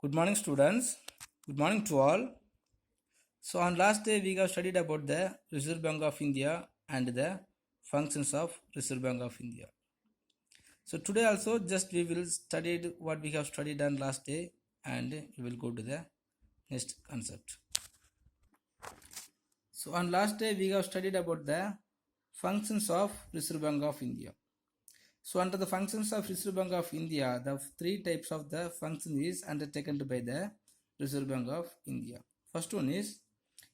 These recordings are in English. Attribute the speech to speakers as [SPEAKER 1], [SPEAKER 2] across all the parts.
[SPEAKER 1] Good morning, students. Good morning to all. So, on last day, we have studied about the Reserve Bank of India and the functions of Reserve Bank of India. So, today also, just we will study what we have studied on last day, and we will go to the next concept. So, on last day, we have studied about the functions of Reserve Bank of India. So, under the functions of Reserve Bank of India, the three types of the function is undertaken by the Reserve Bank of India. First one is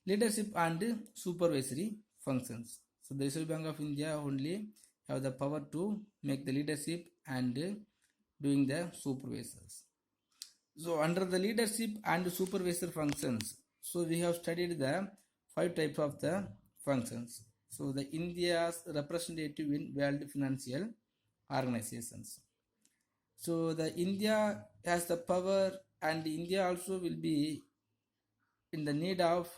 [SPEAKER 1] leadership and supervisory functions. So the Reserve Bank of India only have the power to make the leadership and doing the supervisors. So under the leadership and supervisor functions, so we have studied the five types of the functions. So the India's representative in world financial organizations. So the India has the power, and India also will be in the need of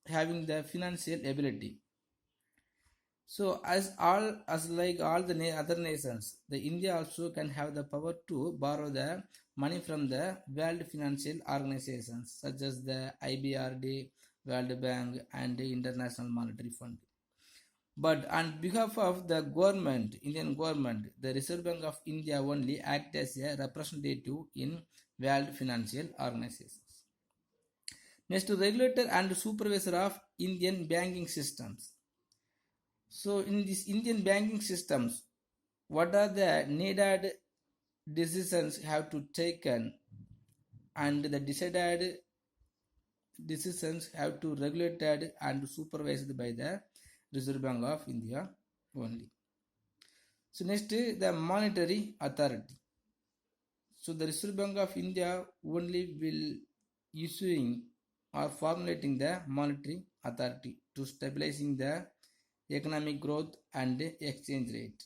[SPEAKER 1] having the financial ability. So as like all the other nations, the India also can have the power to borrow the money from the world financial organizations such as the IBRD, World Bank, and the International Monetary Fund. But on behalf of the government, Indian government, the Reserve Bank of India only act as a representative in world financial organizations. Next, regulator and supervisor of Indian banking systems. So in this Indian banking systems, what are the needed decisions have to taken, and the decided decisions have to regulated and supervised by the Reserve Bank of India only. So next, the monetary authority. So the Reserve Bank of India only will issuing or formulating the monetary authority to stabilizing the economic growth and exchange rate.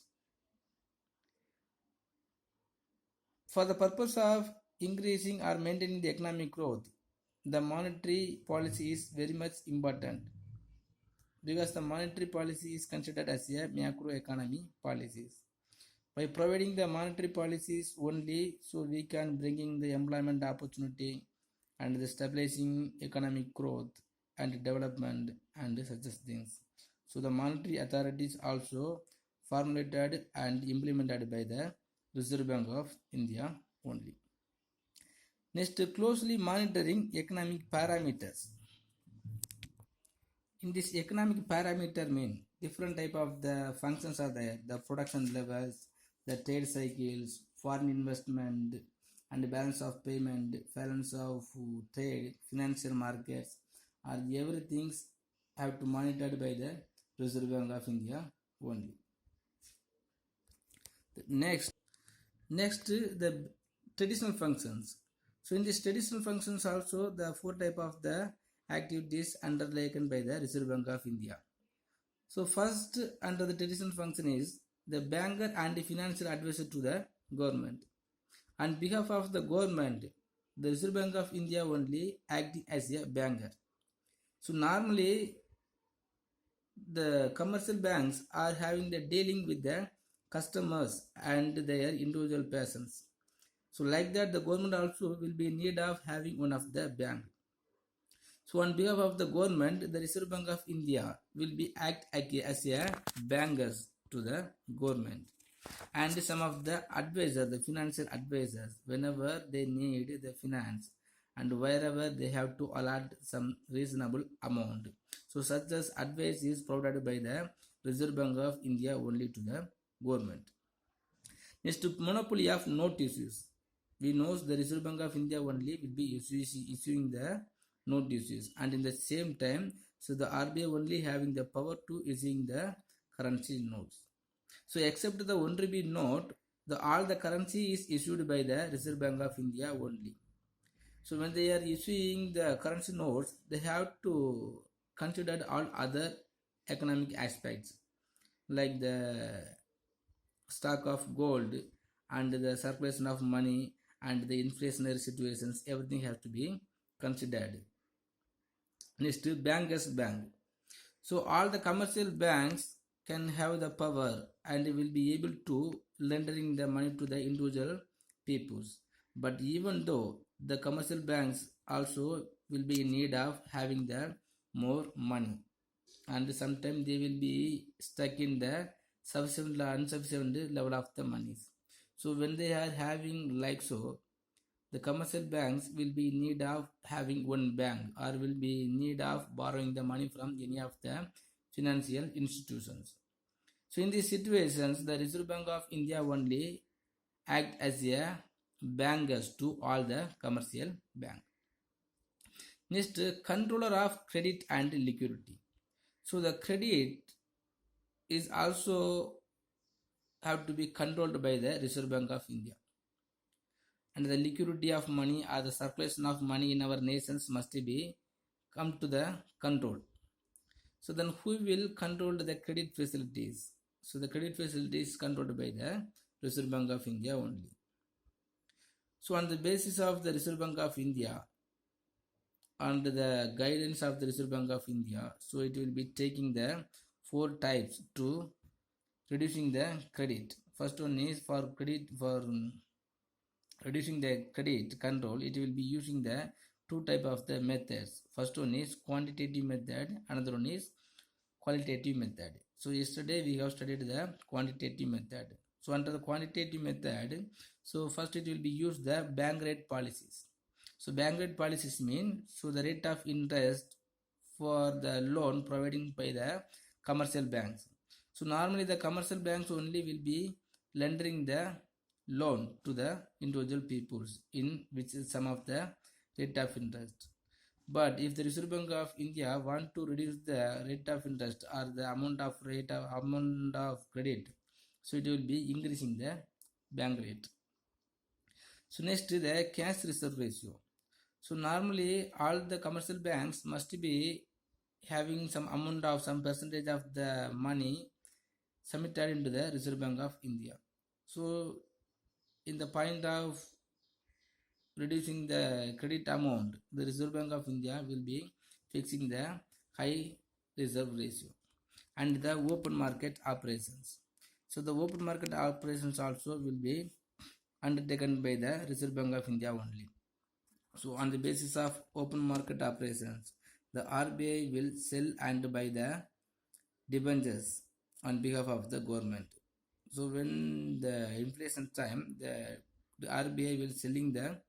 [SPEAKER 1] For the purpose of increasing or maintaining the economic growth, the monetary policy is very much important, because the monetary policy is considered as a macroeconomy policies. By providing the monetary policies only, so we can bringing the employment opportunity and the stabilizing economic growth and development and such things. So the monetary authorities also formulated and implemented by the Reserve Bank of India only. Next, closely monitoring economic parameters. In this economic parameter mean different type of the functions are there. The production levels, the trade cycles, foreign investment, and balance of payment, balance of trade, financial markets, are everything have to monitored by the Reserve Bank of India only. Next, the traditional functions. So in these traditional functions also, the four type of the activities undertaken by the Reserve Bank of India. So first, under the traditional function is the banker and the financial advisor to the government. On behalf of the government, the Reserve Bank of India only acting as a banker. So normally, the commercial banks are having the dealing with the customers and their individual persons. So like that, the government also will be in need of having one of the bank. So on behalf of the government, the Reserve Bank of India will be act as a bankers to the government, and some of the advisors, the financial advisors, whenever they need the finance and wherever they have to allot some reasonable amount. So such as advice is provided by the Reserve Bank of India only to the government. Next, monopoly of note issues. We know the Reserve Bank of India only will be issuing the note issues, and in the same time, so the RBI only having the power to issuing the currency notes. So except the 1 rupee note, all the currency is issued by the Reserve Bank of India only. So when they are issuing the currency notes, they have to consider all other economic aspects like the stock of gold and the circulation of money and the inflationary situations. Everything has to be considered. Next, bankers bank. So all the commercial banks can have the power and will be able to lending the money to the individual peoples. But even though the commercial banks also will be in need of having the more money, and sometimes they will be stuck in the sufficient or insufficient level of the monies. So when they are having like so, the commercial banks will be in need of having one bank or will be in need of borrowing the money from any of the financial institutions. So in these situations, the Reserve Bank of India only act as a bankers to all the commercial bank. Next, controller of credit and liquidity. So the credit is also have to be controlled by the Reserve Bank of India. And the liquidity of money or the circulation of money in our nations must be come to the control. So then who will control the credit facilities? So the credit facilities is controlled by the Reserve Bank of India only. So on the basis of the Reserve Bank of India and the guidance of the Reserve Bank of India, so it will be taking the 4 types to reducing the credit. First one is for credit for reducing the credit control. It will be using the 2 type of the methods. First one is quantitative method, another one is qualitative method. So yesterday we have studied the quantitative method. So under the quantitative method, so first it will be used the bank rate policies. So bank rate policies mean so the rate of interest for the loan providing by the commercial banks. So normally the commercial banks only will be lending the loan to the individual peoples in which is some of the rate of interest. But if the Reserve Bank of India want to reduce the rate of interest or the amount of credit, so it will be increasing the bank rate. So next the cash reserve ratio. So normally all the commercial banks must be having some amount of some percentage of the money submitted into the Reserve Bank of India. So in the point of reducing the credit amount, the Reserve Bank of India will be fixing the high reserve ratio and the open market operations. So the open market operations also will be undertaken by the Reserve Bank of India only. So on the basis of open market operations, the RBI will sell and buy the debentures on behalf of the government. So when the inflation time, the RBI will selling the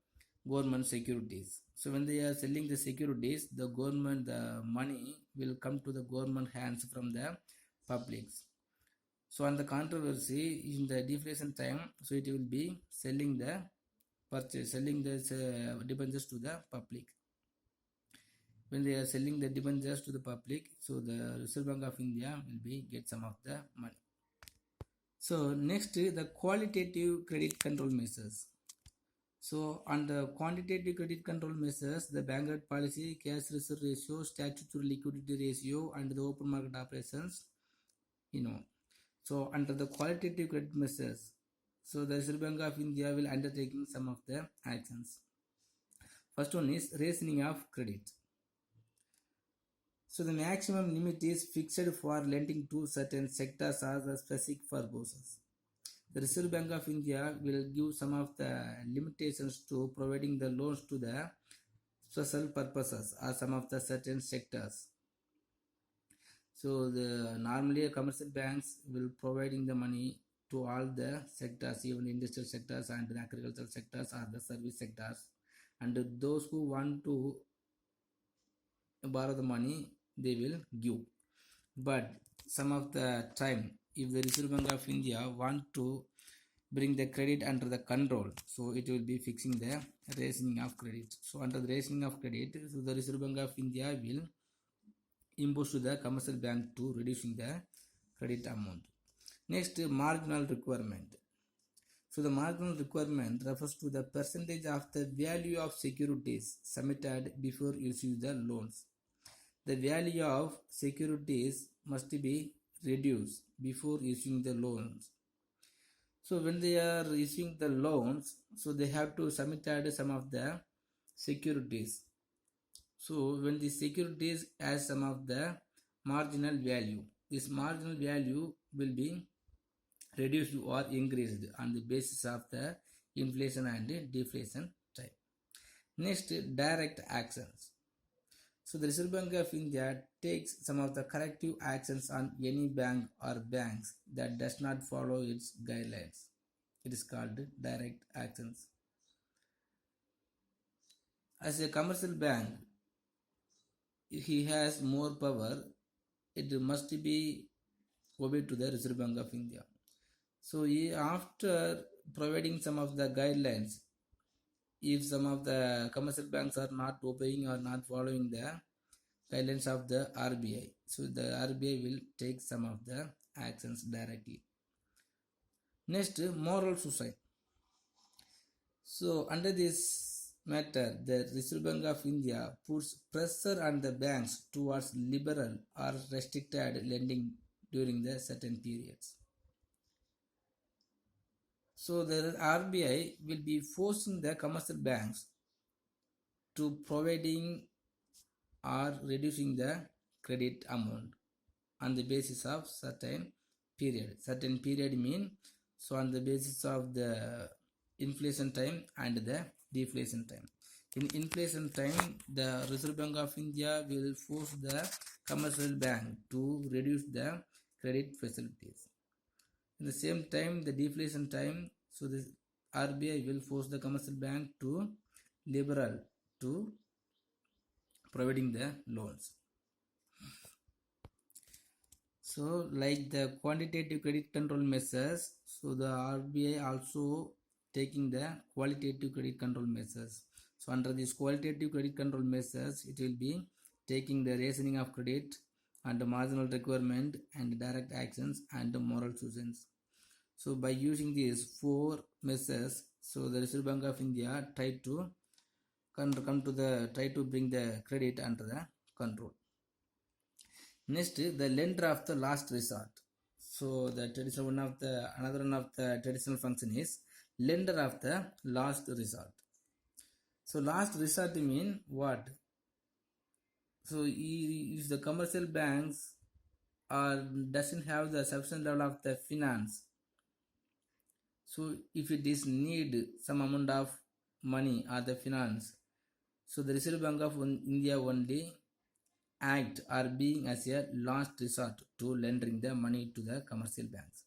[SPEAKER 1] government securities. So when they are selling the securities, the government, the money will come to the government hands from the publics. So on the controversy in the deflation time, so it will be selling the selling the debentures to the public. When they are selling the debentures to the public, so the Reserve Bank of India will be get some of the money. So next the qualitative credit control measures. So on the quantitative credit control measures, the bank rate policy, cash reserve ratio, statutory liquidity ratio, and the open market operations, So under the qualitative credit measures, so the Reserve Bank of India will undertaking some of the actions. First one is rationing of credit. So the maximum limit is fixed for lending to certain sectors or the specific purposes. The Reserve Bank of India will give some of the limitations to providing the loans to the special purposes or some of the certain sectors. So the normally commercial banks will providing the money to all the sectors, even industrial sectors and the agricultural sectors or the service sectors, and those who want to borrow the money they will give. But some of the time, if the Reserve Bank of India want to bring the credit under the control, so it will be fixing the rationing of credit. So under the rationing of credit, so the Reserve Bank of India will impose to the commercial bank to reducing the credit amount. Next, marginal requirement. So the marginal requirement refers to the percentage of the value of securities submitted before issuing the loans. The value of securities must be reduced before issuing the loans. So when they are issuing the loans, so they have to submit some of the securities. So when the securities has some of the marginal value, this marginal value will be reduced or increased on the basis of the inflation and deflation time. Next, direct actions. So the Reserve Bank of India takes some of the corrective actions on any bank or banks that does not follow its guidelines. It is called direct actions. As a commercial bank, he has more power. It must be obeyed to the Reserve Bank of India. So after providing some of the guidelines, if some of the commercial banks are not obeying or not following the guidelines of the RBI, so the RBI will take some of the actions directly. Next, moral suicide. So under this matter, the Reserve Bank of India puts pressure on the banks towards liberal or restricted lending during the certain periods. So the RBI will be forcing the commercial banks to providing or reducing the credit amount on the basis of certain period. Certain period mean, so on the basis of the inflation time and the deflation time. In inflation time, the Reserve Bank of India will force the commercial bank to reduce the credit facilities. In the same time, the deflation time, so the RBI will force the commercial bank to liberal to providing the loans. So like the quantitative credit control measures, so the RBI also taking the qualitative credit control measures. So under these qualitative credit control measures, it will be taking the rationing of credit and the marginal requirement and direct actions and the moral suicides. So by using these four measures, so the Reserve Bank of India try to bring the credit under the control. Next, the lender of the last resort. So the traditional another one of the traditional function is lender of the last resort. So last resort mean what? So if the commercial banks doesn't have the sufficient level of the finance, so if it is need some amount of money or the finance, so the Reserve Bank of India only act or being as a last resort to lending the money to the commercial banks.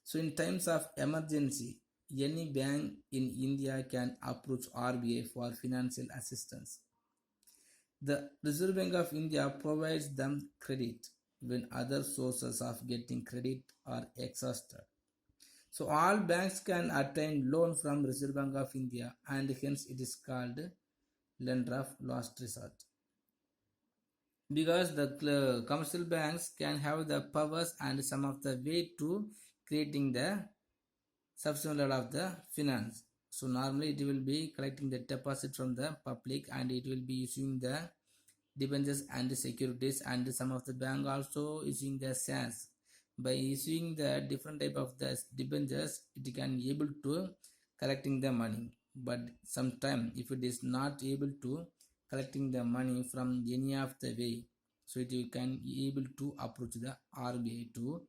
[SPEAKER 1] So in times of emergency, any bank in India can approach RBI for financial assistance. The Reserve Bank of India provides them credit when other sources of getting credit are exhausted. So all banks can attain loan from Reserve Bank of India, and hence it is called lender of last resort. Because the commercial banks can have the powers and some of the way to creating the sufficient level of the finance. So normally it will be collecting the deposit from the public and it will be issuing the debentures and the securities, and some of the bank also issuing the shares. By issuing the different type of the debentures, it can able to collecting the money. But sometime if it is not able to collecting the money from any of the way, so it can able to approach the RBI to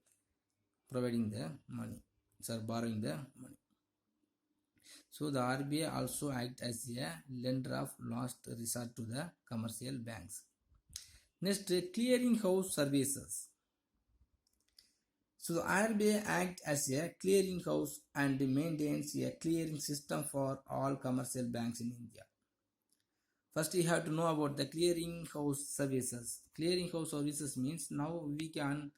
[SPEAKER 1] providing the money, so borrowing the money. So the RBI also act as a lender of last resort to the commercial banks. Next, clearing house services. So the RBI acts as a clearing house and maintains a clearing system for all commercial banks in India. First, you have to know about the clearing house services. Clearing house services means now we can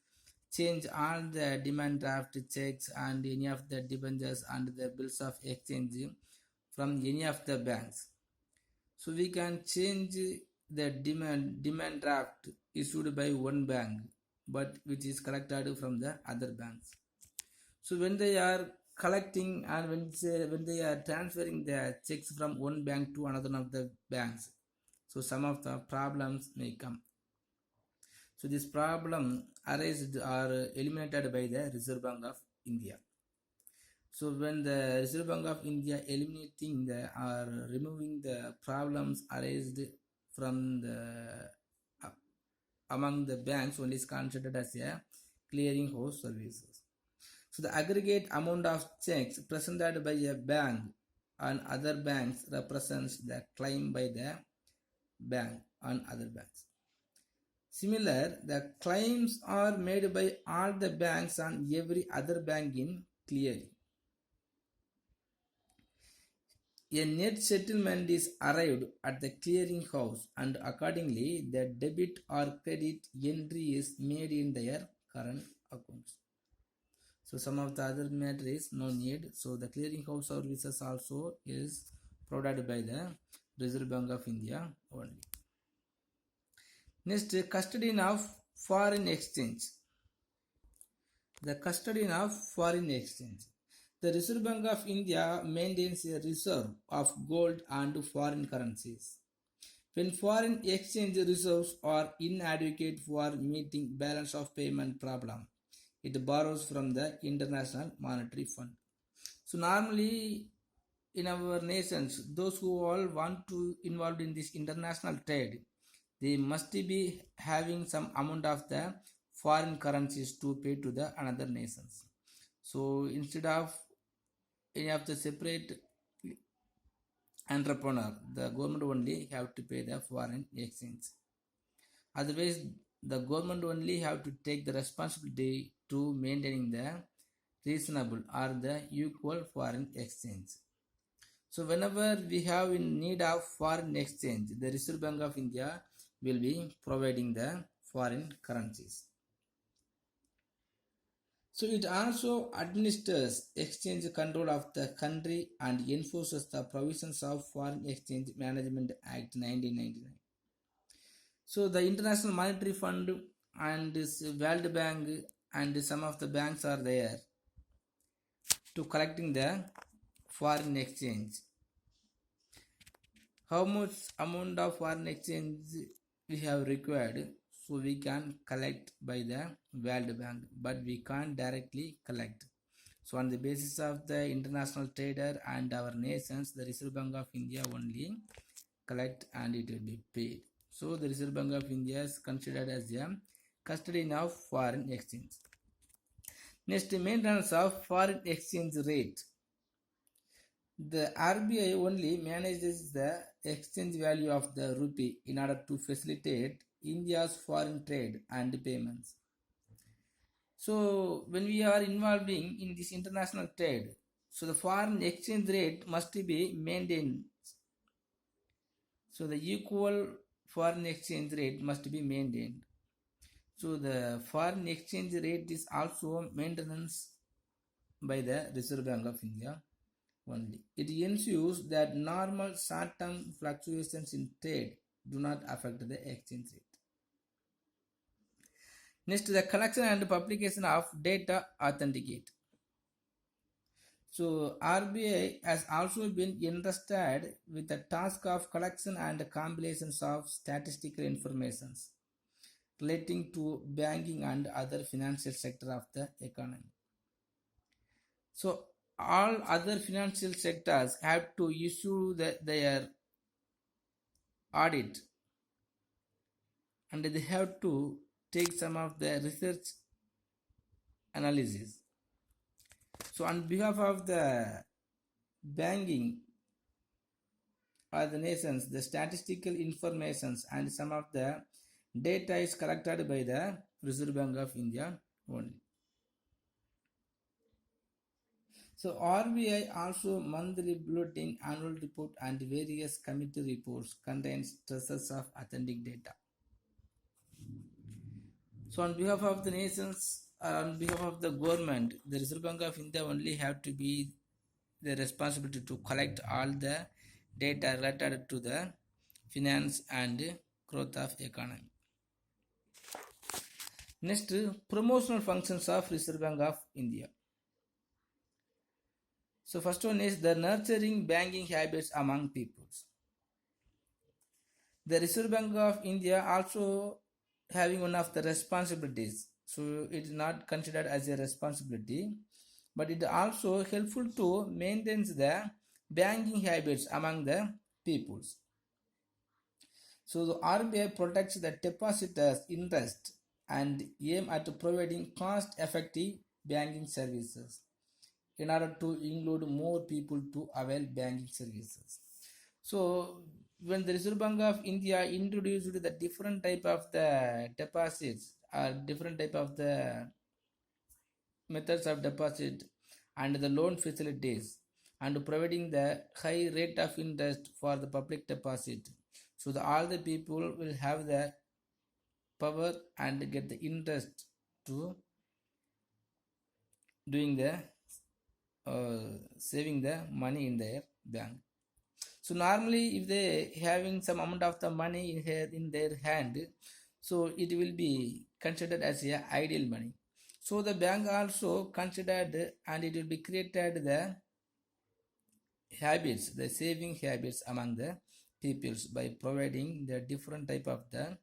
[SPEAKER 1] change all the demand draft checks and any of the debentures and the bills of exchange from any of the banks. So we can change the demand draft issued by one bank, but which is collected from the other banks. So when they are collecting and when they are transferring the checks from one bank to another of the banks, so some of the problems may come. So this problem arised or eliminated by the Reserve Bank of India. So when the Reserve Bank of India eliminating the or removing the problems arised from the among the banks, only is considered as a clearing house services. So the aggregate amount of checks presented by a bank on other banks represents the claim by the bank on other banks. Similar, the claims are made by all the banks on every other bank in clearing. A net settlement is arrived at the clearing house and accordingly the debit or credit entry is made in their current accounts. So some of the other matter is no need. So the clearing house services also is provided by the Reserve Bank of India only. Next, custodian of foreign exchange. The custodian of foreign exchange. The Reserve Bank of India maintains a reserve of gold and foreign currencies. When foreign exchange reserves are inadequate for meeting balance of payment problem, it borrows from the International Monetary Fund. So normally in our nations, those who all want to involved in this international trade, they must be having some amount of the foreign currencies to pay to the another nations. So instead of any of the separate entrepreneur, the government only have to pay the foreign exchange. Otherwise, the government only have to take the responsibility to maintaining the reasonable or the equal foreign exchange. So whenever we have in need of foreign exchange, the Reserve Bank of India will be providing the foreign currencies. So it also administers exchange control of the country and enforces the provisions of Foreign Exchange Management Act 1999. So the International Monetary Fund and this World Bank and some of the banks are there to collecting the foreign exchange. How much amount of foreign exchange we have required, so we can collect by the World Bank, but we can't directly collect. So on the basis of the international trader and our nations, the Reserve Bank of India only collect and it will be paid. So the Reserve Bank of India is considered as a custodian of foreign exchange. Next, maintenance of foreign exchange rate. The RBI only manages the exchange value of the rupee in order to facilitate India's foreign trade and payments. So when we are involving in this international trade, so the foreign exchange rate must be maintained. So the equal foreign exchange rate must be maintained. So the foreign exchange rate is also maintenance by the Reserve Bank of India only. It ensures that normal short-term fluctuations in trade do not affect the exchange rate. Next, the collection and publication of data authenticate. So RBI has also been entrusted with the task of collection and compilations of statistical informations relating to banking and other financial sector of the economy. So all other financial sectors have to issue their audit and they have to take some of the research analysis. So on behalf of the banking or the nations, the statistical informations and some of the data is collected by the Reserve Bank of India only. So RBI also monthly bulletin, annual report and various committee reports contains treasures of authentic data. So on behalf of the nations, on behalf of the government, the Reserve Bank of India only have to be the responsibility to collect all the data related to the finance and growth of economy. Next, promotional functions of Reserve Bank of India. So first one is the nurturing banking habits among peoples. The Reserve Bank of India also having one of the responsibilities. So it is not considered as a responsibility, but it also helpful to maintain the banking habits among the peoples. So the RBI protects the depositors' interest and aim at providing cost-effective banking services in order to include more people to avail banking services. So when the Reserve Bank of India introduced the different type of the deposits or different type of the methods of deposit and the loan facilities and providing the high rate of interest for the public deposit, so all the people will have the power and get the interest to doing the saving the money in their bank. So normally if they having some amount of the money in their hand, so it will be considered as a ideal money. So the bank also considered and it will be created the habits, the saving habits among the peoples by providing the different type of the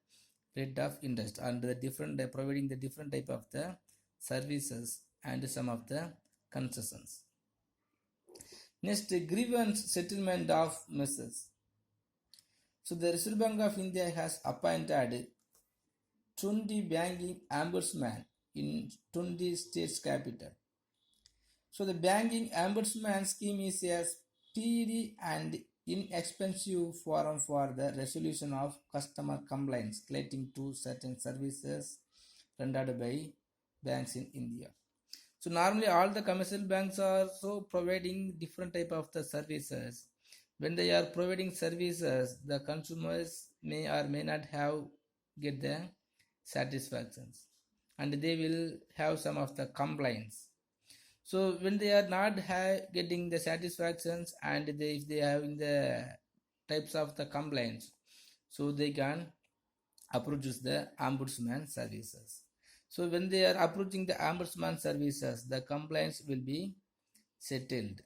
[SPEAKER 1] rate of interest and the different providing the different type of the services and some of the concessions. Next, grievance settlement of measures. So the Reserve Bank of India has appointed 20 banking ombudsmen in 20 states capital. So the banking ombudsman scheme is a speedy and inexpensive forum for the resolution of customer complaints relating to certain services rendered by banks in India. So normally all the commercial banks are also providing different type of the services. When they are providing services, the consumers may or may not have get the satisfactions and they will have some of the complaints. So when they are not getting the satisfactions and if they are having the types of the complaints, so they can approach the ombudsman services. So when they are approaching the ombudsman services, the complaints will be settled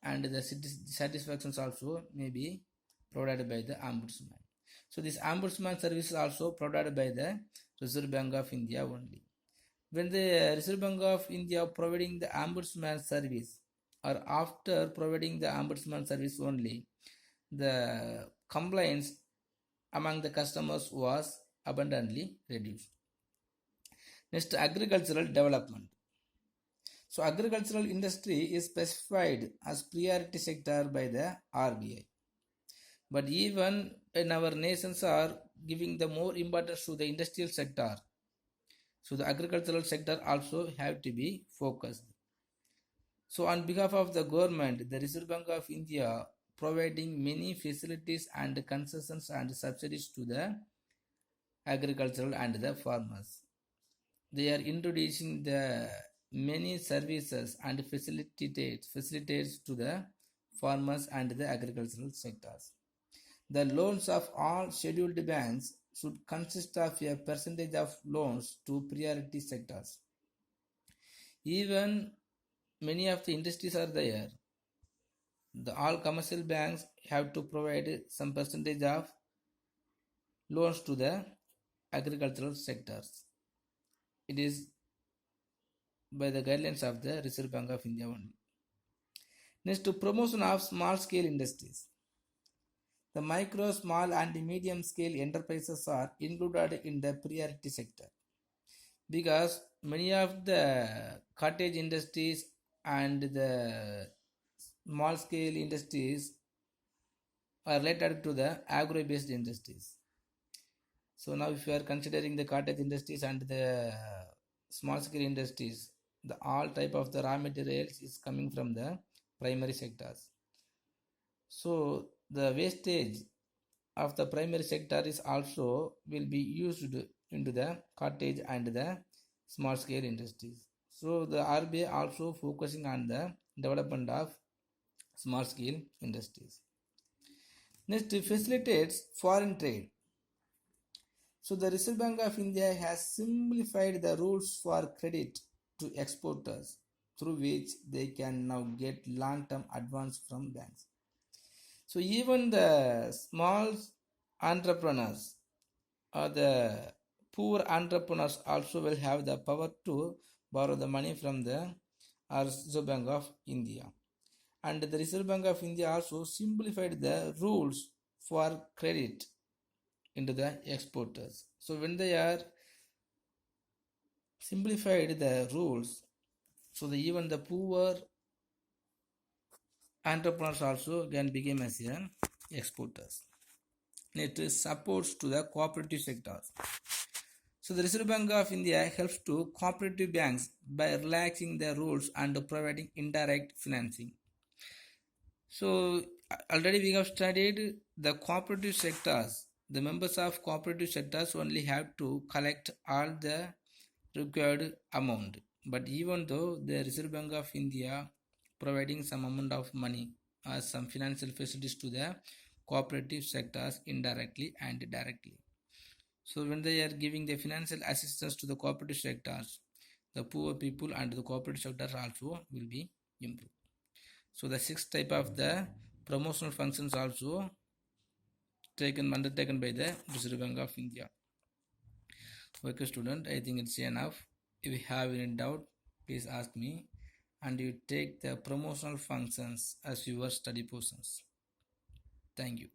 [SPEAKER 1] and the satisfactions also may be provided by the ombudsman. So this ombudsman service is also provided by the Reserve Bank of India only. When the Reserve Bank of India providing the ombudsman service or after providing the ombudsman service only, the complaints among the customers was abundantly reduced. Next, agricultural development. So agricultural industry is specified as priority sector by the RBI. But even in our nations are giving the more importance to the industrial sector, so the agricultural sector also have to be focused. So on behalf of the government, the Reserve Bank of India providing many facilities and concessions and subsidies to the agricultural and the farmers. They are introducing the many services and facilitates to the farmers and the agricultural sectors. The loans of all scheduled banks should consist of a percentage of loans to priority sectors. Even many of the industries are there. The all commercial banks have to provide some percentage of loans to the agricultural sectors. It is by the guidelines of the Reserve Bank of India only. Next, to promotion of small scale industries. The micro, small and medium scale enterprises are included in the priority sector because many of the cottage industries and the small scale industries are related to the agro based industries. So now if you are considering the cottage industries and the small scale industries, the all type of the raw materials is coming from the primary sectors. So the wastage of the primary sector is also will be used into the cottage and the small scale industries. So the RBI also focusing on the development of small scale industries. Next, facilitates foreign trade. So the Reserve Bank of India has simplified the rules for credit to exporters through which they can now get long-term advance from banks. So even the small entrepreneurs or the poor entrepreneurs also will have the power to borrow the money from the Reserve Bank of India. And the Reserve Bank of India also simplified the rules for credit into the exporters. So when they are simplified the rules, So even the poor entrepreneurs also can become as an exporters. It supports to the cooperative sectors. So the Reserve Bank of India helps to cooperative banks by relaxing their rules and providing indirect financing. So already we have studied the cooperative sectors. The members of cooperative sectors only have to collect all the required amount. But even though the Reserve Bank of India providing some amount of money or some financial facilities to the cooperative sectors indirectly and directly. So when they are giving the financial assistance to the cooperative sectors, the poor people and the cooperative sectors also will be improved. So the sixth type of the promotional functions also undertaken by the Reserve Bank of India. Okay student, I think it's enough. If you have any doubt, please ask me, and you take the promotional functions as your study portions. Thank you.